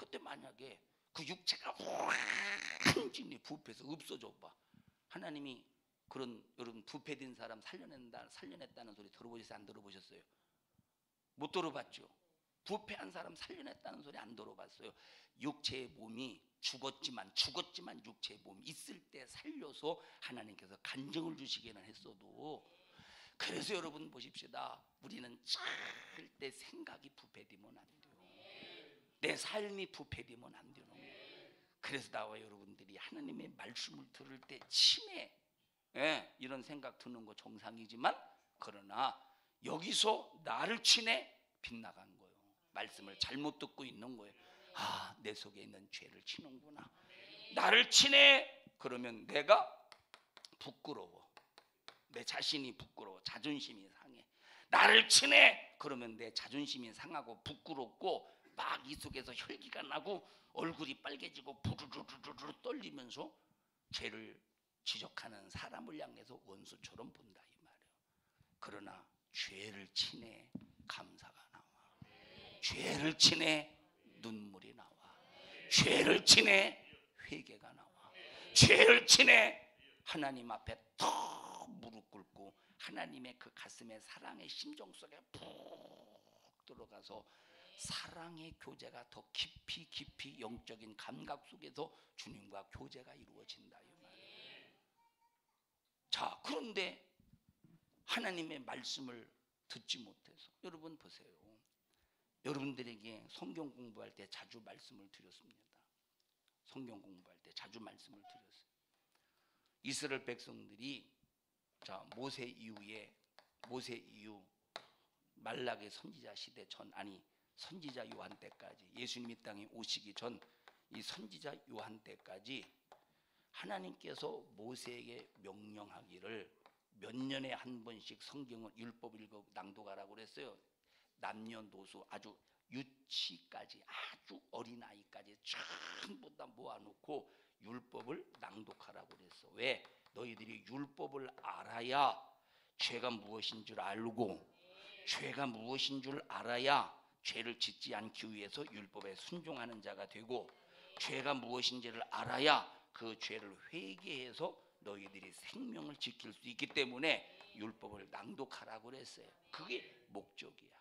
그때 만약에 그 육체가 완전히 부패해서 없어져 봐. 하나님이 그런 여러분 부패된 사람 살려냈다는 소리 들어보셨어요? 안 들어보셨어요? 못 들어봤죠? 부패한 사람 살려냈다는 소리 안 들어봤어요? 육체의 몸이 죽었지만 육체의 몸이 있을 때 살려서 하나님께서 간증을 주시기는 했어도, 그래서 여러분 보십시다. 우리는 절대 생각이 부패되면 안 돼요. 내 삶이 부패되면 안 되는 거예요. 그래서 나와 여러분들이 하나님의 말씀을 들을 때 치매, 이런 생각 드는 거 정상이지만, 그러나 여기서 나를 치네 빗나간 거예요. 말씀을 잘못 듣고 있는 거예요. 아, 내 속에 있는 죄를 치는구나. 나를 치네 그러면 내가 부끄러워. 내 자신이 부끄러워. 자존심이 상해. 나를 치네 그러면 내 자존심이 상하고 부끄럽고 막 이 속에서 혈기가 나고 얼굴이 빨개지고 부르르르르 떨리면서 죄를 지적하는 사람을 향해서 원수처럼 본다 이 말이에요. 그러나 죄를 치네 감사가 나와. 죄를 치네 눈물이 나와. 죄를 치네 회개가 나와. 죄를 치네 하나님 앞에 더 무릎 꿇고 하나님의 그 가슴에 사랑의 심정 속에 푹 들어가서 사랑의 교제가 더 깊이 영적인 감각 속에서 주님과 교제가 이루어진다 이 말이에요. 자, 그런데 하나님의 말씀을 듣지 못해서, 여러분 보세요. 여러분들에게 성경 공부할 때 자주 말씀을 드렸습니다. 성경 공부할 때 자주 말씀을 드렸어요. 이스라엘 백성들이 모세 이후 말라기 선지자 시대 전, 아니 선지자 요한 때까지, 예수님이 땅에 오시기 전 이 선지자 요한 때까지 하나님께서 모세에게 명령하기를 몇 년에 한 번씩 성경을 율법을 읽어 낭독하라고 그랬어요. 남녀노소 아주 유치까지, 아주 어린 아이까지 전부 다 모아놓고 율법을 낭독하라고 그랬어. 왜? 너희들이 율법을 알아야 죄가 무엇인 줄 알고, 죄가 무엇인 줄 알아야 죄를 짓지 않기 위해서 율법에 순종하는 자가 되고, 죄가 무엇인지를 알아야 그 죄를 회개해서 너희들이 생명을 지킬 수 있기 때문에 율법을 낭독하라고 그랬어요. 그게 목적이야.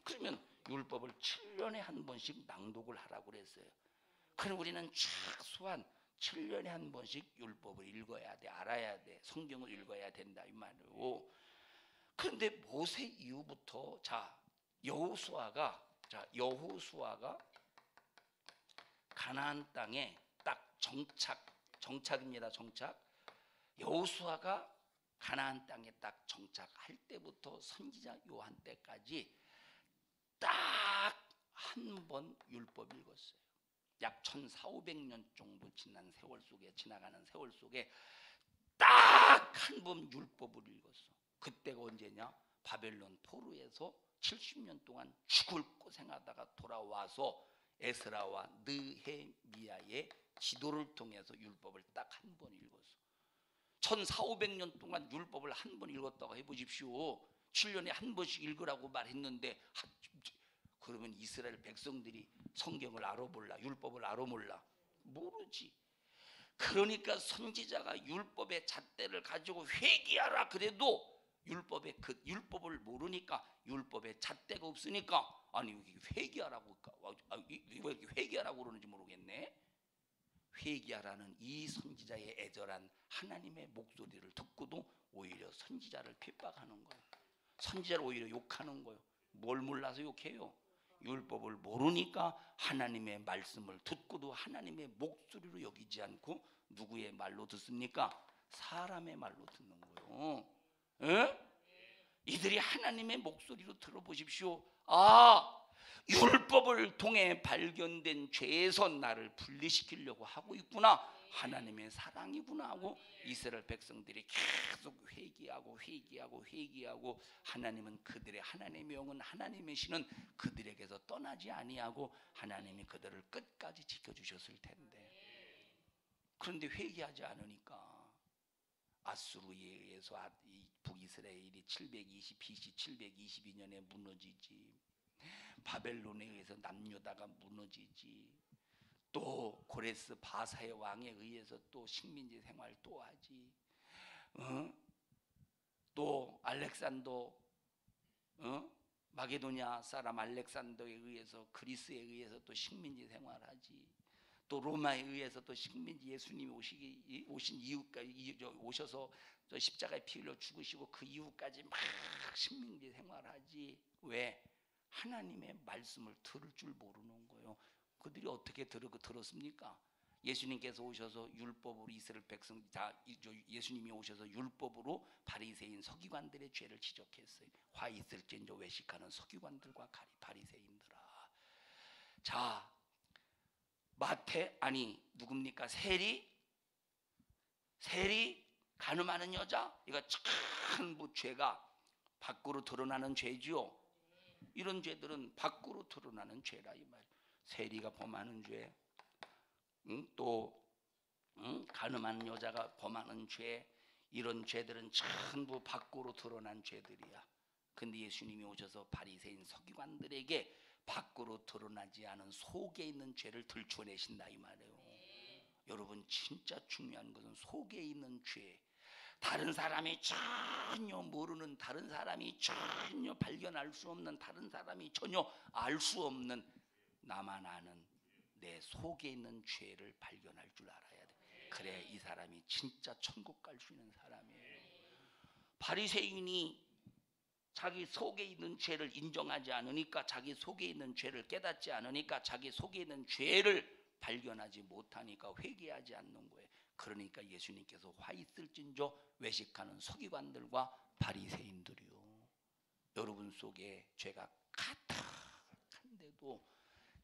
그러면 율법을 7년에 한 번씩 낭독을 하라고 그랬어요. 그럼 우리는 최소한 7년에 한 번씩 율법을 읽어야 돼. 알아야 돼. 성경을 읽어야 된다 이 말이에요. 그런데 모세 이후부터 여호수아가 가나안 땅에 딱 정착입니다. 정착. 여호수아가 가나안 땅에 딱 정착할 때부터 선지자 요한 때까지 딱 한 번 율법 읽었어요. 약 1400~1500년 정도 지나가는 세월 속에 딱 한 번 율법을 읽었어. 그때가 언제냐? 바벨론 포로에서 70년 동안 죽을 고생하다가 돌아와서 에스라와 느헤미야의 지도를 통해서 율법을 딱 한 번 읽었어. 1400~1500년 동안 율법을 한 번 읽었다고 해보십시오. 7년에 한 번씩 읽으라고 말했는데, 그러면 이스라엘 백성들이 성경을 알아볼라? 율법을 알아몰라? 모르지. 그러니까 선지자가 율법의 잣대를 가지고 회개하라 그래도 율법을 모르니까, 율법의 잣대가 없으니까, 아니 회개하라고, 왜 이렇게 회개하라고 그러는지 모르겠네. 회개하라는 이 선지자의 애절한 하나님의 목소리를 듣고도 오히려 선지자를 핍박하는 거예요. 선지자를 오히려 욕하는 거예요. 뭘 몰라서 욕해요? 율법을 모르니까 하나님의 말씀을 듣고도 하나님의 목소리로 여기지 않고 누구의 말로 듣습니까? 사람의 말로 듣는 거예요. 이들이 하나님의 목소리로 들어보십시오. 율법을 통해 발견된 죄에서 나를 분리시키려고 하고 있구나, 하나님의 사랑이구나 하고 이스라엘 백성들이 계속 회개하고 하나님은 그들의 하나님의 영은 하나님의 신은 그들에게서 떠나지 아니하고 하나님이 그들을 끝까지 지켜주셨을 텐데, 그런데 회개하지 않으니까 아수르에 의해서 북이스라엘이 BC 722년에 무너지지, 바벨론에 의해서 남유다가 무너지지, 또 고레스 바사의 왕에 의해서 또 식민지 생활 또 하지. 또 알렉산더 마게도냐 사람 알렉산더에 의해서 그리스에 의해서 또 식민지 생활하지. 또 로마에 의해서 또 식민지 예수님이 오신 이후까지 오셔서 또 십자가에 피 흘려 죽으시고 그 이후까지 막 식민지 생활하지. 왜? 하나님의 말씀을 들을 줄 모르는 거예요. 그들이 어떻게 들었습니까? 예수님께서 오셔서 율법으로 이스라엘 백성 예수님이 오셔서 율법으로 바리새인 서기관들의 죄를 지적했어요. 화 있을진저 외식하는 서기관들과 바리새인들아. 자, 누굽니까? 세리 가늠하는 여자, 이거 전부 죄가 밖으로 드러나는 죄지요. 이런 죄들은 밖으로 드러나는 죄라 이 말. 세리가 범하는 죄, 또 가늠하는 여자가 범하는 죄, 이런 죄들은 전부 밖으로 드러난 죄들이야. 근데 예수님이 오셔서 바리새인 서기관들에게 밖으로 드러나지 않은 속에 있는 죄를 들춰내신다 이 말이에요. 여러분, 진짜 중요한 것은 속에 있는 죄. 다른 사람이 전혀 모르는, 다른 사람이 전혀 발견할 수 없는, 다른 사람이 전혀 알 수 없는, 나만 아는 내 속에 있는 죄를 발견할 줄 알아야 돼. 그래 이 사람이 진짜 천국 갈 수 있는 사람이에요. 바리새인이 자기 속에 있는 죄를 인정하지 않으니까, 자기 속에 있는 죄를 깨닫지 않으니까, 자기 속에 있는 죄를 발견하지 못하니까 회개하지 않는 거예요. 그러니까 예수님께서 화 있을진저 외식하는 서기관들과 바리새인들이요. 여러분 속에 죄가 가득한데도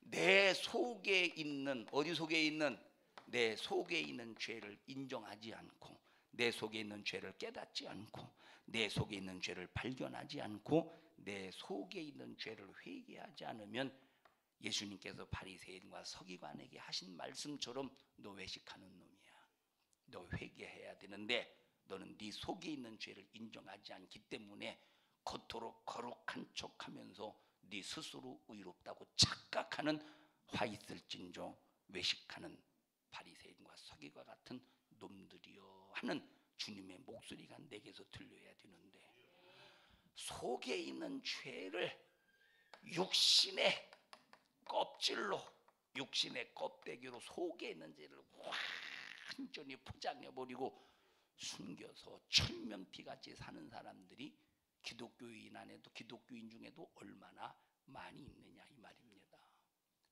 내 속에 있는, 어디 속에 있는, 내 속에 있는 죄를 인정하지 않고, 내 속에 있는 죄를 깨닫지 않고, 내 속에 있는 죄를 발견하지 않고, 내 속에 있는 죄를 회개하지 않으면 예수님께서 바리새인과 서기관에게 하신 말씀처럼 너 외식하는 놈이야. 너 회개해야 되는데 너는 네 속에 있는 죄를 인정하지 않기 때문에 겉으로 거룩한 척하면서 네 스스로 의롭다고 착각하는 화 있을진저 외식하는 바리새인과 서기관 같은 놈들이여 하는 주님의 목소리가 내게서 들려야 되는데, 속에 있는 죄를 육신의 껍질로, 육신의 껍데기로 속에 있는 죄를 완전히 포장해버리고 숨겨서 철면피같이 사는 사람들이 기독교인 안에도, 기독교인 중에도 얼마나 많이 있느냐 이 말입니다.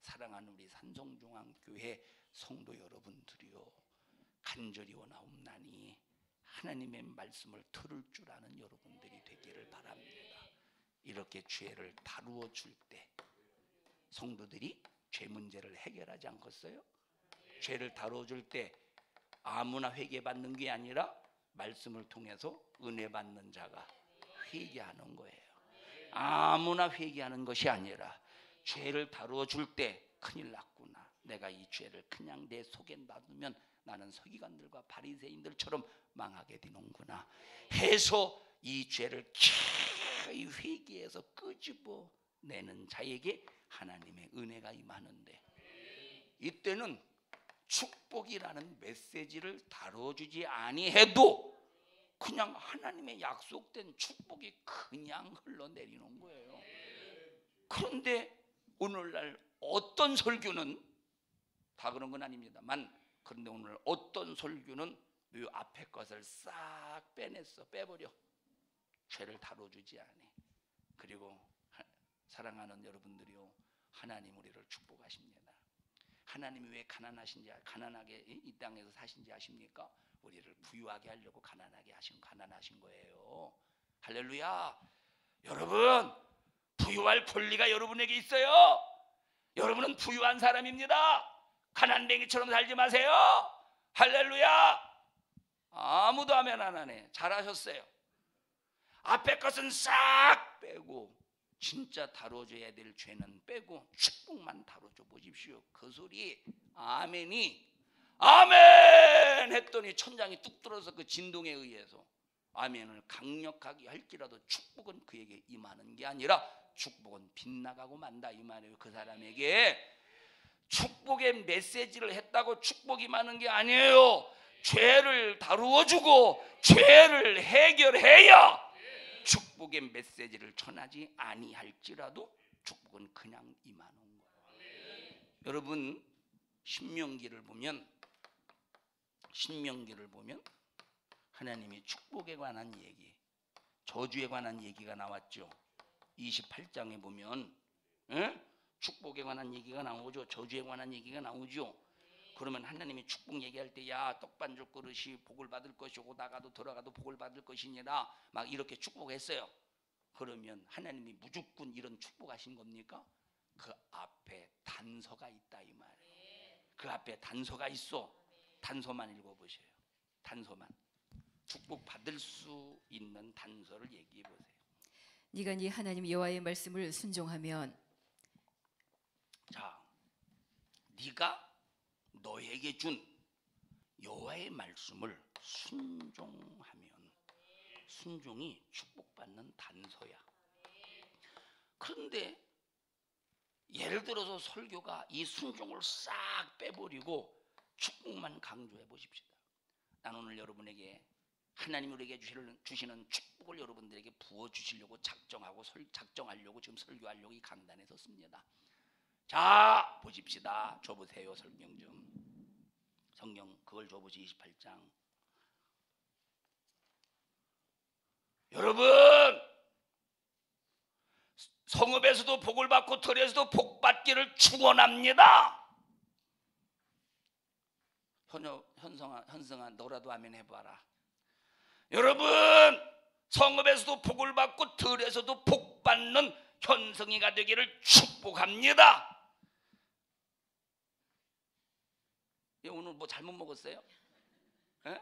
사랑하는 우리 산성중앙교회 성도 여러분들이요, 간절히 원하옵나니 하나님의 말씀을 들을 줄 아는 여러분들이 되기를 바랍니다. 이렇게 죄를 다루어 줄 때 성도들이 죄 문제를 해결하지 않겠어요? 죄를 다루어 줄 때 아무나 회개받는 게 아니라 말씀을 통해서 은혜 받는 자가 회개하는 거예요. 아무나 회개하는 것이 아니라 죄를 다루어 줄 때 큰일 났구나, 내가 이 죄를 그냥 내 속에 놔두면 나는 서기관들과 바리새인들처럼 망하게 되는구나 해서 이 죄를 기어이 회개해서 끄집어내는 자에게 하나님의 은혜가 임하는데, 이때는 축복이라는 메시지를 다뤄주지 아니해도 그냥 하나님의 약속된 축복이 그냥 흘러내리는 거예요. 그런데 오늘날 어떤 설교는, 다 그런 건 아닙니다만, 그런데 오늘 어떤 설교는 이 앞에 것을 싹 빼버려. 죄를 다뤄주지 않아. 그리고 사랑하는 여러분들이요, 하나님 우리를 축복하십니다. 하나님이 왜 가난하게 이 땅에서 사신지 아십니까? 우리를 부유하게 하려고 가난하신 거예요. 할렐루야. 여러분, 부유할 권리가 여러분에게 있어요. 여러분은 부유한 사람입니다. 가난뱅이처럼 살지 마세요. 할렐루야. 아무도 아멘 안 하네. 잘하셨어요. 앞에 것은 싹 빼고 진짜 다뤄줘야 될 죄는 빼고 축복만 다뤄줘 보십시오. 그 소리 아멘이 아멘 했더니 천장이 뚝 떨어서 그 진동에 의해서 아멘을 강력하게 할지라도 축복은 그에게 임하는 게 아니라 축복은 빗나가고 만다 이 말이에요. 그 사람에게 축복의 메시지를 했다고 축복이 많은 게 아니에요. 죄를 다루어주고 죄를 해결해야 축복의 메시지를 전하지 아니할지라도 축복은 그냥 임하는 거예요. 여러분 신명기를 보면 하나님이 축복에 관한 얘기, 저주에 관한 얘기가 나왔죠. 28장에 보면 축복에 관한 얘기가 나오죠. 저주에 관한 얘기가 나오죠. 그러면 하나님이 축복 얘기할 때 야 떡반죽 그릇이 복을 받을 것이고 나가도 들어가도 복을 받을 것이니라 막 이렇게 축복했어요. 그러면 하나님이 무조건 이런 축복하신 겁니까? 그 앞에 단서가 있다 이 말이에요. 그 앞에 단서가 있어. 단서만 읽어보세요. 단서만. 축복 받을 수 있는 단서를 얘기해 보세요. 네가 네 하나님 여호와의 말씀을 순종하면, 자, 네가 너에게 준 여호와의 말씀을 순종하면, 순종이 축복받는 단서야. 그런데 예를 들어서 설교가 이 순종을 싹 빼버리고 축복만 강조해 보십시다. 나는 오늘 여러분에게 하나님이 우리에게 주시는 축복을 여러분들에게 부어주시려고 작정하려고 지금 설교하려고 이 강단에 섰습니다. 자 보십시다. 줘보세요. 성경 좀. 성경 그걸 줘보시. 28장. 여러분 성읍에서도 복을 받고 들에서도 복 받기를 축원합니다. 현성아 너라도 아멘 해봐라. 여러분 성읍에서도 복을 받고 들에서도 복 받는 현성이가 되기를 축복합니다. 오늘 뭐 잘못 먹었어요? 에?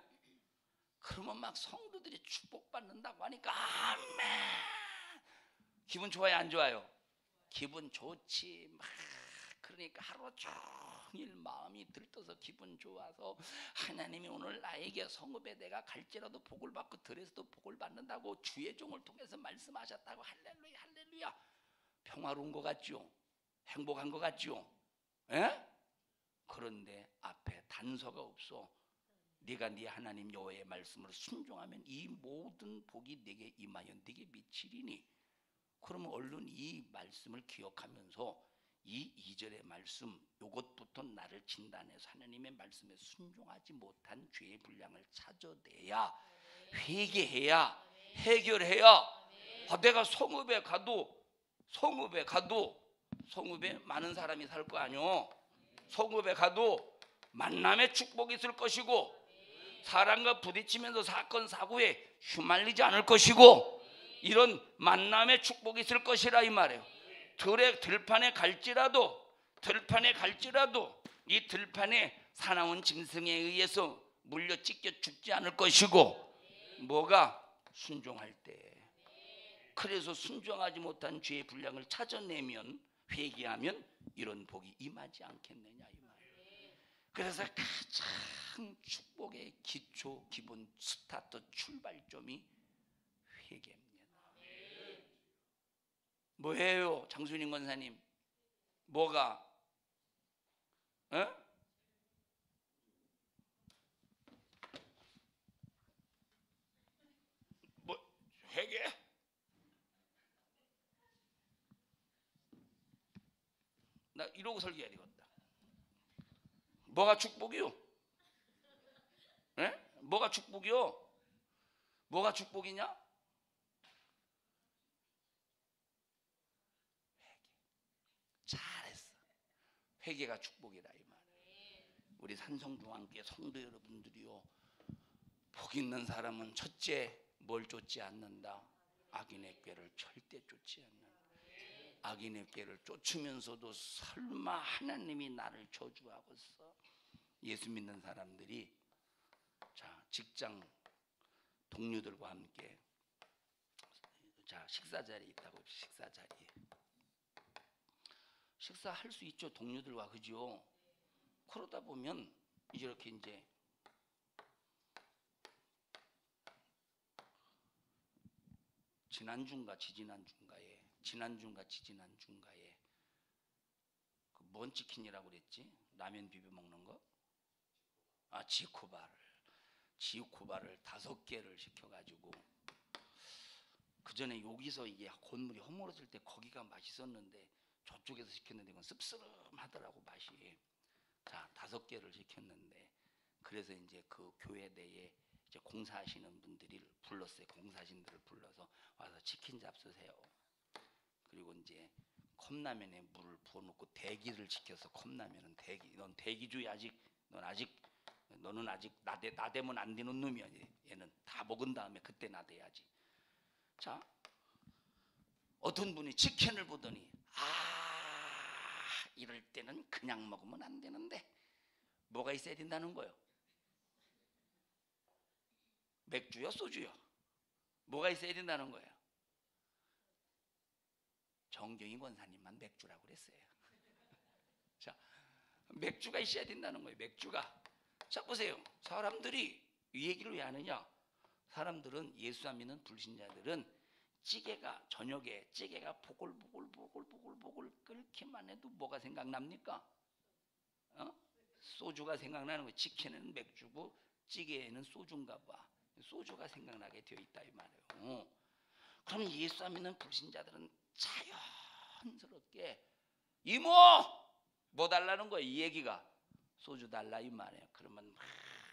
그러면 막 성도들이 축복받는다고 하니까 아멘. 기분 좋아요 안 좋아요? 기분 좋지. 막 그러니까 하루 종일 마음이 들떠서 기분 좋아서 하나님이 오늘 나에게 성읍에 내가 갈지라도 복을 받고 들에서도 복을 받는다고 주의 종을 통해서 말씀하셨다고 할렐루야 할렐루야. 평화로운 것 같죠? 행복한 것 같죠? 에? 그런데 앞에 단서가 없어. 네가 네 하나님 여호와의 말씀을 순종하면 이 모든 복이 네게 임하여 네게 미치리니. 그러면 얼른 이 말씀을 기억하면서 이 2절의 말씀 요것부터 나를 진단해서 하나님의 말씀에 순종하지 못한 죄의 분량을 찾아내야 회개해야 해결해야. 내가 성읍에 가도 성읍에 많은 사람이 살 거 아니오. 성읍에 가도 만남의 축복이 있을 것이고 사람과 부딪히면서 사건 사고에 휘말리지 않을 것이고 이런 만남의 축복이 있을 것이라 이 말이에요. 들판에 갈지라도 이 들판에 사나운 짐승에 의해서 물려 찢겨 죽지 않을 것이고. 뭐가? 순종할 때. 그래서 순종하지 못한 죄의 분량을 찾아내면 회개하면 이런 복이 임하지 않겠느냐 이 말이에요. 그래서 가장 축복의 기초 기본 스타트 출발점이 회개입니다. 뭐예요 장순임 권사님? 뭐가? 뭐 회개? 나 이러고 설교해야 되겠다. 뭐가 축복이요? 뭐가 축복이요? 뭐가 축복이냐? 회개. 잘했어. 회개가 축복이다 이 말이에요. 우리 산성중앙교회 성도 여러분들이요, 복 있는 사람은 첫째 뭘 쫓지 않는다? 악인의 꾀를 절대 쫓지 않는다. 악인의 꾀를 쫓으면서도 설마 하나님이 나를 저주하겠어? 예수 믿는 사람들이 자 직장 동료들과 함께 자 식사 자리에 있다고. 식사 자리에 식사할 수 있죠 동료들과. 그죠? 그러다 보면 이렇게 이제 지난주인가 지지난주인가에 그 뭔 치킨이라고 그랬지? 라면 비벼 먹는 거? 지코바를 5개를 시켜가지고, 그 전에 여기서 이게 건물이 허물어질 때 거기가 맛있었는데 저쪽에서 시켰는데 이건 씁쓸하더라고 맛이. 자, 5개를 시켰는데, 그래서 이제 그 교회 내에 이제 공사하시는 분들을 불렀어요. 공사신들을 불러서 와서 치킨 잡수세요. 그리고 이제 컵라면에 물을 부어놓고 대기를 시켜서, 컵라면은 대기. 넌 대기주의 아직. 너는 아직 나대면 안 되는 놈이야. 얘는 다 먹은 다음에 그때 나대야지. 자, 어떤 분이 치킨을 보더니 이럴 때는 그냥 먹으면 안 되는데 뭐가 있어야 된다는 거예요? 맥주요, 소주요? 뭐가 있어야 된다는 거예요? 정경희 권사님만 맥주라고 그랬어요. 자, 맥주가 있어야 된다는 거예요. 맥주가. 자, 보세요. 사람들이 이 얘기를 왜 하느냐? 사람들은 예수 안 믿는 불신자들은 저녁에 찌개가 보글보글 끓기만 해도 뭐가 생각납니까? 소주가 생각나는 거예요. 치킨은 맥주고 찌개에는 소주인가 봐. 소주가 생각나게 되어 있다 이 말이에요. 그럼 예수 안 믿는 불신자들은 자연스럽게 이모 뭐 달라는 거예요. 이 얘기가 소주 달라 이 말이에요. 그러면 막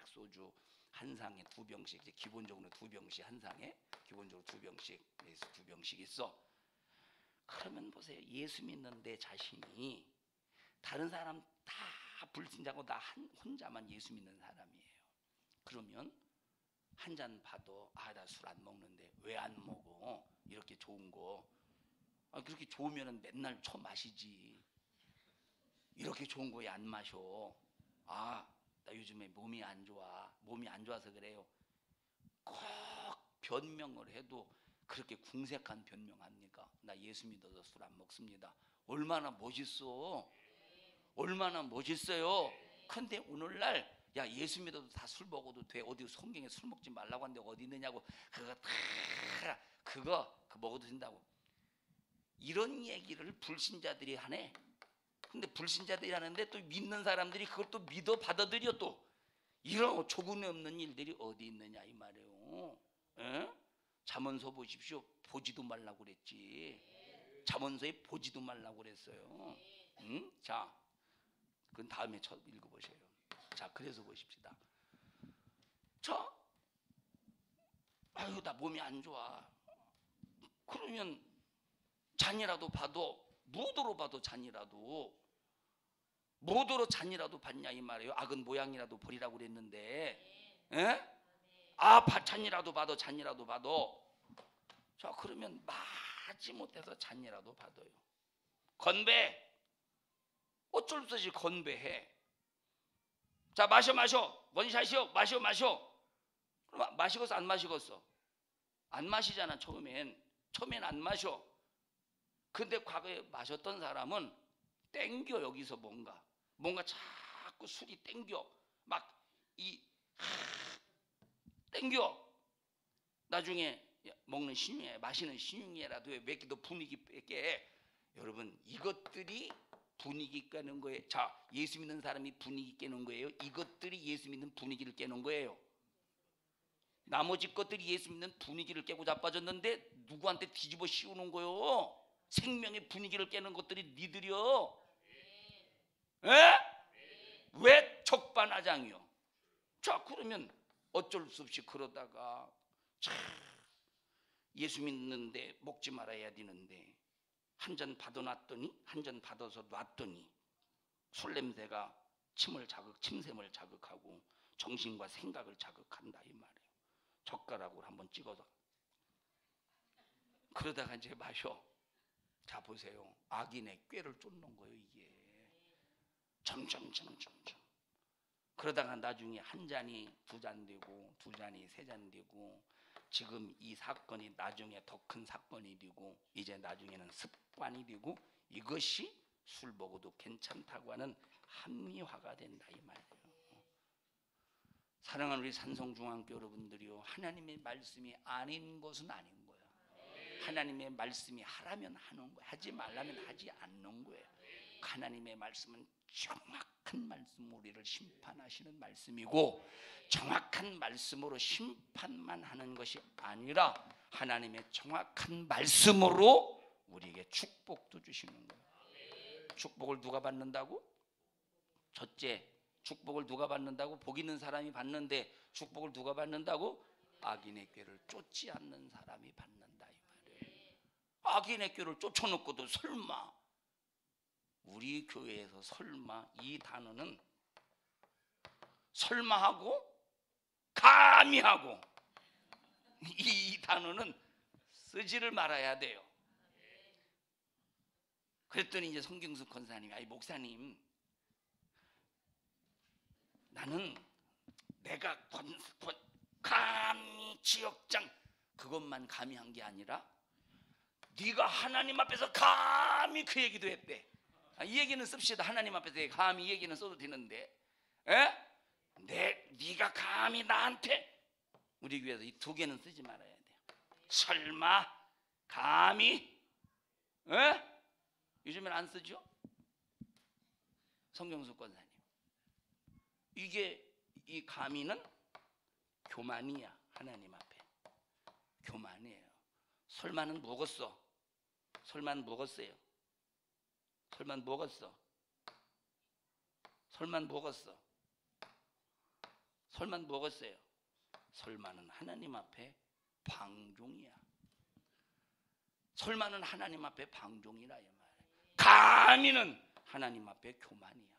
소주 한 상에 2병씩, 이제 기본적으로 2병씩 한 상에 기본적으로 2병씩, 예수 2병씩 있어. 그러면 보세요. 예수 믿는 내 자신이 다른 사람 다 불신자고 나 혼자만 예수 믿는 사람이에요. 그러면 한 잔 봐도 나 술 안 먹는데 왜 안 먹어? 이렇게 좋은 거. 그렇게 좋으면 맨날 마시지. 이렇게 좋은 거 왜 안 마셔? 나 요즘에 몸이 안 좋아. 몸이 안 좋아서 그래요. 꼭 변명을 해도 그렇게 궁색한 변명합니까? 나 예수 믿어서 술 안 먹습니다. 얼마나 멋있어. 얼마나 멋있어요. 근데 오늘날 야 예수 믿어도 다 술 먹어도 돼. 어디 성경에 술 먹지 말라고 하는데 어디 있느냐고. 그거 먹어도 된다고. 이런 얘기를 불신자들이 하네. 근데 불신자들이 하는데 또 믿는 사람들이 그걸 또 믿어 받아들여. 또 이런 조금이 없는 일들이 어디 있느냐 이 말이에요. 잠언서 보십시오. 보지도 말라고 그랬지. 잠언서에 보지도 말라고 그랬어요. 자, 그건 다음에 읽어보세요. 자, 그래서 보십시다. 나 몸이 안 좋아. 그러면 잔이라도 봐도, 무도로 봐도 잔이라도, 무도로 잔이라도 받냐 이 말이에요. 악은 모양이라도 버리라고 그랬는데, 잔이라도 봐도, 잔이라도 봐도. 자, 그러면 마지 못해서 잔이라도 받아요. 건배. 어쩔 수 없이 건배해. 자, 마셔. 원샷이요. 마셔. 그럼 마시겠어 안 마시겠어? 안 마시잖아. 처음엔 안 마셔. 근데 과거에 마셨던 사람은 땡겨. 여기서 뭔가 자꾸 술이 땡겨. 땡겨. 나중에 먹는 신용에, 마시는 신용이라도 몇 개 더 분위기 빼게. 여러분, 이것들이 분위기 깨는 거예요. 자, 예수 믿는 사람이 분위기 깨는 거예요. 이것들이 예수 믿는 분위기를 깨는 거예요. 나머지 것들이 예수 믿는 분위기를 깨고 자빠졌는데 누구한테 뒤집어 씌우는 거예요. 생명의 분위기를 깨는 것들이 니들이요. 왜 적반하장이요? 자, 그러면 어쩔 수 없이 그러다가 예수 믿는데 먹지 말아야 되는데 한 잔 받아놨더니, 한 잔 받아서 놨더니 술 냄새가 침샘을 자극하고 정신과 생각을 자극한다 이 말이에요. 젓가락으로 한번 찍어서 그러다가 이제 마셔. 자, 보세요. 악인의 꾀를 쫓는 거예요. 이게 점점. 그러다가 나중에 한 잔이 2잔 되고, 2잔이 3잔 되고, 지금 이 사건이 나중에 더 큰 사건이 되고, 이제 나중에는 습관이 되고, 이것이 술 먹어도 괜찮다고 하는 합리화가 된다 이 말이에요. 사랑하는 우리 산성중앙교 여러분들이요, 하나님의 말씀이 아닌 것은 아닌 거야. 하나님의 말씀이 하라면 하는 거야. 하지 말라면 하지 않는 거예요. 하나님의 말씀은 정확한 말씀, 우리를 심판하시는 말씀이고, 정확한 말씀으로 심판만 하는 것이 아니라 하나님의 정확한 말씀으로 우리에게 축복도 주시는 거예요. 축복을 누가 받는다고? 첫째, 축복을 누가 받는다고? 복 있는 사람이 받는데 축복을 누가 받는다고? 악인의 꾀를 쫓지 않는 사람이 받는다 이 말이에요. 악인의 꾀를 쫓아놓고도 설마, 우리 교회에서 설마, 이 단어는 설마하고 감히하고 이 단어는 쓰지를 말아야 돼요. 그랬더니 이제 성경숙 권사님이, 아니 목사님, 나는 내가 감히 지역장 그것만 감히 한 게 아니라 네가 하나님 앞에서 감히 그 얘기도 했대. 이 얘기는 씁시다. 하나님 앞에서 감히 이 얘기는 써도 되는데, 네가 감히 나한테, 우리 교회에서 이 두 개는 쓰지 말아야 돼요. 설마, 감히, 요즘엔 안 쓰죠? 성경숙 권사님, 이게 이 감히는 교만이야. 하나님 앞에 교만이에요. 설마는 먹었어. 설마는 먹었어요. 설마는 먹었어. 설마는 먹었어. 설마는 먹었어요. 설마는 하나님 앞에 방종이야. 설마는 하나님 앞에 방종이라 이 말이에요. 감히는 하나님 앞에 교만이야.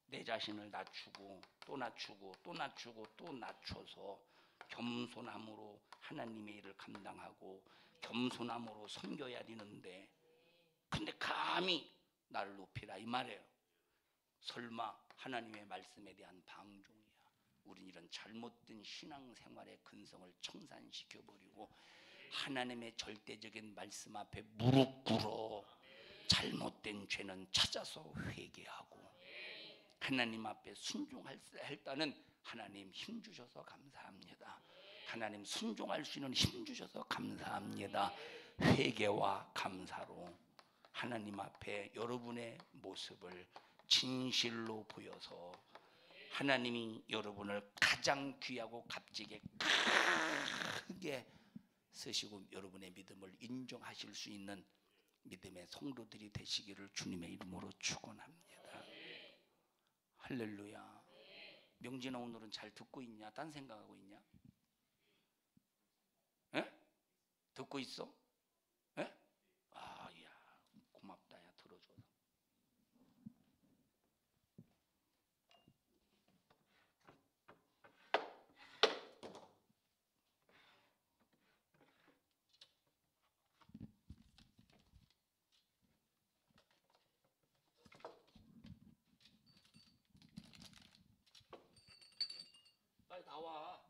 내 자신을 낮추고 또 낮추고 또 낮추고 또 낮춰서 겸손함으로 하나님의 일을 감당하고 겸손함으로 섬겨야 되는데, 근데 감히 나를 높이라 이 말이에요. 설마 하나님의 말씀에 대한 방종이야. 우린 이런 잘못된 신앙생활의 근성을 청산시켜버리고 하나님의 절대적인 말씀 앞에 무릎 꿇어 잘못된 죄는 찾아서 회개하고 하나님 앞에 순종할 때는 하나님 힘 주셔서 감사합니다. 하나님 순종할 수 있는 힘 주셔서 감사합니다. 회개와 감사로 하나님 앞에 여러분의 모습을 진실로 보여서 하나님이 여러분을 가장 귀하고 값지게 크게 쓰시고 여러분의 믿음을 인정하실 수 있는 믿음의 성도들이 되시기를 주님의 이름으로 축원합니다. 할렐루야. 명진아, 오늘은 잘 듣고 있냐? 딴 생각하고 있냐? 듣고 있어? 아, 야, 고맙다. 야, 들어줘서. 빨리 나와.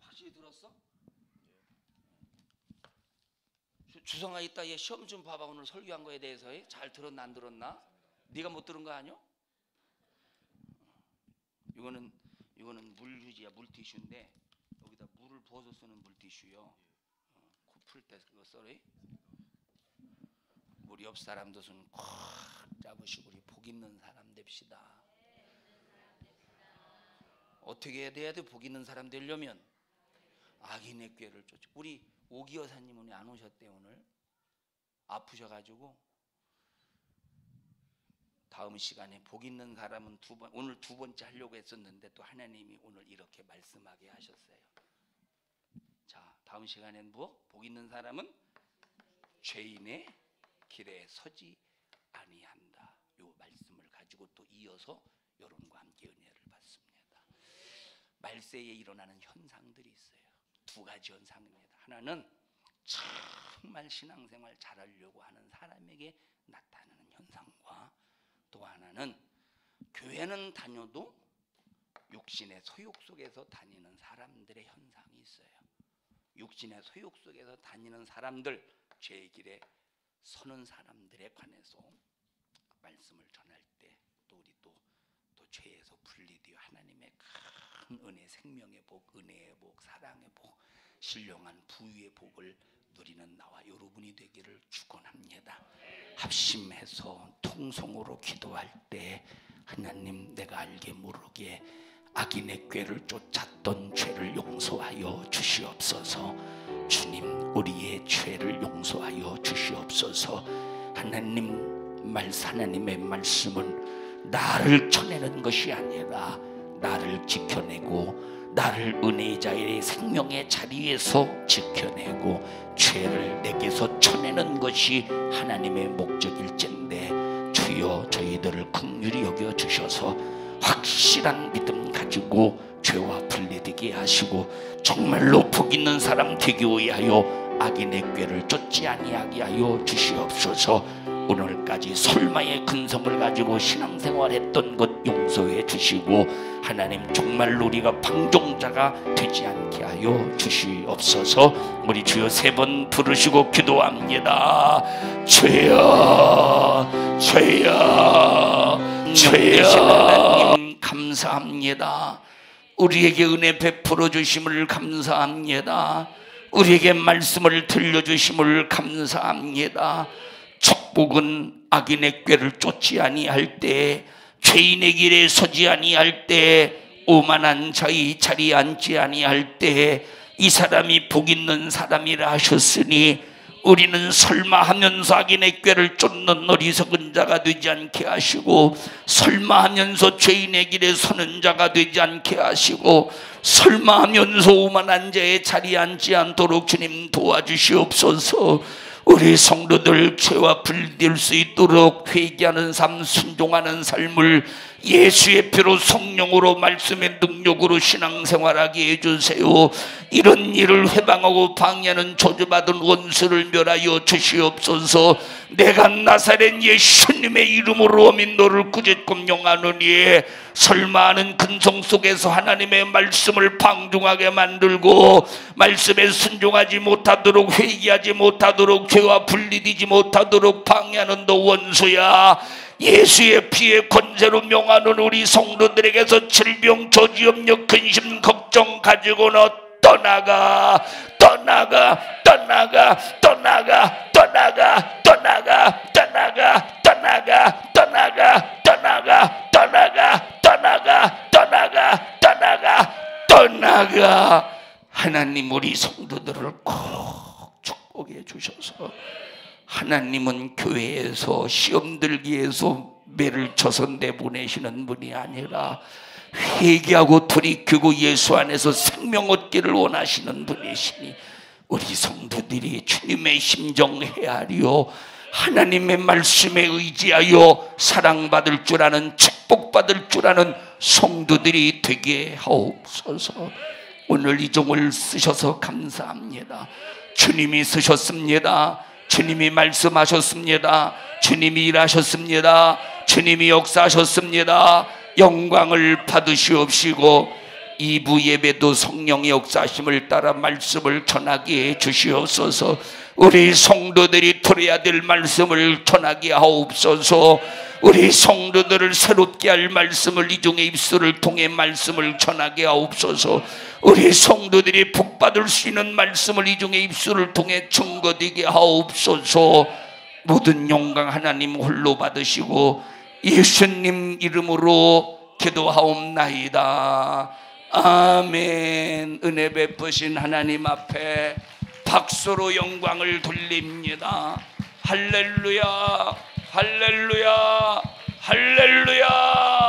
확실히 들었어? 주성아, 이따 얘 시험 좀 봐봐. 오늘 설교한 거에 대해서 잘 들었나 안 들었나? 네가 못 들은 거 아니야? 이거는 물휴지야. 물티슈인데 여기다 물을 부어서 쓰는 물티슈요. 코 풀 때 그거 써래. 우리 옆 사람도 손 콱 잡으시고 우리 복 있는 사람 됩시다. 어떻게 해야 돼? 복 있는 사람 되려면 악인의 꾀를 쫓아. 우리 오기 여사님은 안 오셨대. 오늘 아프셔가지고 다음 시간에 복 있는 사람은 오늘 두 번째 하려고 했었는데 또 하나님이 오늘 이렇게 말씀하게 하셨어요. 자, 다음 시간엔 뭐? 복 있는 사람은 죄인의 길에 서지 아니한다. 요 말씀을 가지고 또 이어서 여러분과 함께 은혜를 받습니다. 말세에 일어나는 현상들이 있어요. 두 가지 현상입니다. 하나는 정말 신앙생활 잘하려고 하는 사람에게 나타나는 현상과, 또 하나는 교회는 다녀도 육신의 소욕 속에서 다니는 사람들의 현상이 있어요. 육신의 소욕 속에서 다니는 사람들, 죄의 길에 서는 사람들에 관해서 말씀을 전할 때 또 우리 또 죄에서 분리되어 하나님의 큰 은혜, 생명의 복, 은혜의 복, 사랑의 복, 신령한 부유의 복을 누리는 나와 여러분이 되기를 축원합니다. 합심해서 통성으로 기도할 때 하나님, 내가 알게 모르게 악인의 꾀를 쫓았던 죄를 용서하여 주시옵소서. 주님, 우리의 죄를 용서하여 주시옵소서. 하나님의 말씀은 나를 쳐내는 것이 아니라 나를 지켜내고 나를 은혜자의 생명의 자리에서 지켜내고 죄를 내게서 쳐내는 것이 하나님의 목적일진데, 주여 저희들을 긍휼히 여겨 주셔서 확실한 믿음 가지고 죄와 분리되게 하시고 정말로 복 있는 사람 되게 하여 악인의 꾀를 쫓지 아니하게 하여 주시옵소서. 오늘까지 설마의 근성을 가지고 신앙생활했던 것 용서해 주시고 하나님, 정말로 우리가 방종자가 되지 않게 하여 주시옵소서. 우리 주여 3번 부르시고 기도합니다. 죄야 죄야 죄야. 하나님 감사합니다. 우리에게 은혜 베풀어 주심을 감사합니다. 우리에게 말씀을 들려주심을 감사합니다. 축복은 악인의 꾀를 쫓지 아니할 때, 죄인의 길에 서지 아니할 때, 오만한 자의 자리에 앉지 아니할 때 이 사람이 복 있는 사람이라 하셨으니, 우리는 설마하면서 악인의 꾀를 쫓는 어리석은 자가 되지 않게 하시고, 설마하면서 죄인의 길에 서는 자가 되지 않게 하시고, 설마하면서 오만한 자의 자리에 앉지 않도록 주님 도와주시옵소서. 우리 성도들 죄와 분리될 수 있도록 회개하는 삶, 순종하는 삶을 예수의 피로 성령으로 말씀의 능력으로 신앙생활하게 해주세요. 이런 일을 회방하고 방해하는 저주받은 원수를 멸하여 주시옵소서. 내가 나사렛 예수님의 이름으로 어민 너를 꾸짖고 명하노니, 설마하는 근성 속에서 하나님의 말씀을 방종하게 만들고 말씀에 순종하지 못하도록, 회개하지 못하도록, 죄와 분리되지 못하도록 방해하는 너 원수야, 예수의 피의 권세로 명하는 우리 성도들에게서 질병, 저주염려, 근심, 걱정 가지고 너 떠나가 떠나가 떠나가 떠나가 떠나가 떠나가 떠나가 떠나가 떠나가 떠나가 떠나가 떠나가 떠나가 떠나가 떠나가. 하나님, 우리 성도들을 꼭 축복해 주셔서, 하나님은 교회에서 시험 들기 위해서 매를 쳐서 내보내시는 분이 아니라 회개하고 돌이키고 예수 안에서 생명 얻기를 원하시는 분이시니, 우리 성도들이 주님의 심정 헤아리어 하나님의 말씀에 의지하여 사랑받을 줄 아는, 축복받을 줄 아는 성도들이 되게 하옵소서. 오늘 이 종을 쓰셔서 감사합니다. 주님이 쓰셨습니다. 주님이 말씀하셨습니다. 주님이 일하셨습니다. 주님이 역사하셨습니다. 영광을 받으시옵시고 2부 예배도 성령의 역사하심을 따라 말씀을 전하게 해 주시옵소서. 우리 성도들이 들어야 될 말씀을 전하게 하옵소서. 우리 성도들을 새롭게 할 말씀을 이종의 입술을 통해 말씀을 전하게 하옵소서. 우리 성도들이 복받을 수 있는 말씀을 이종의 입술을 통해 증거되게 하옵소서. 모든 영광 하나님 홀로 받으시고 예수님 이름으로 기도하옵나이다. 아멘. 은혜 베푸신 하나님 앞에 박수로 영광을 돌립니다. 할렐루야, 할렐루야, 할렐루야.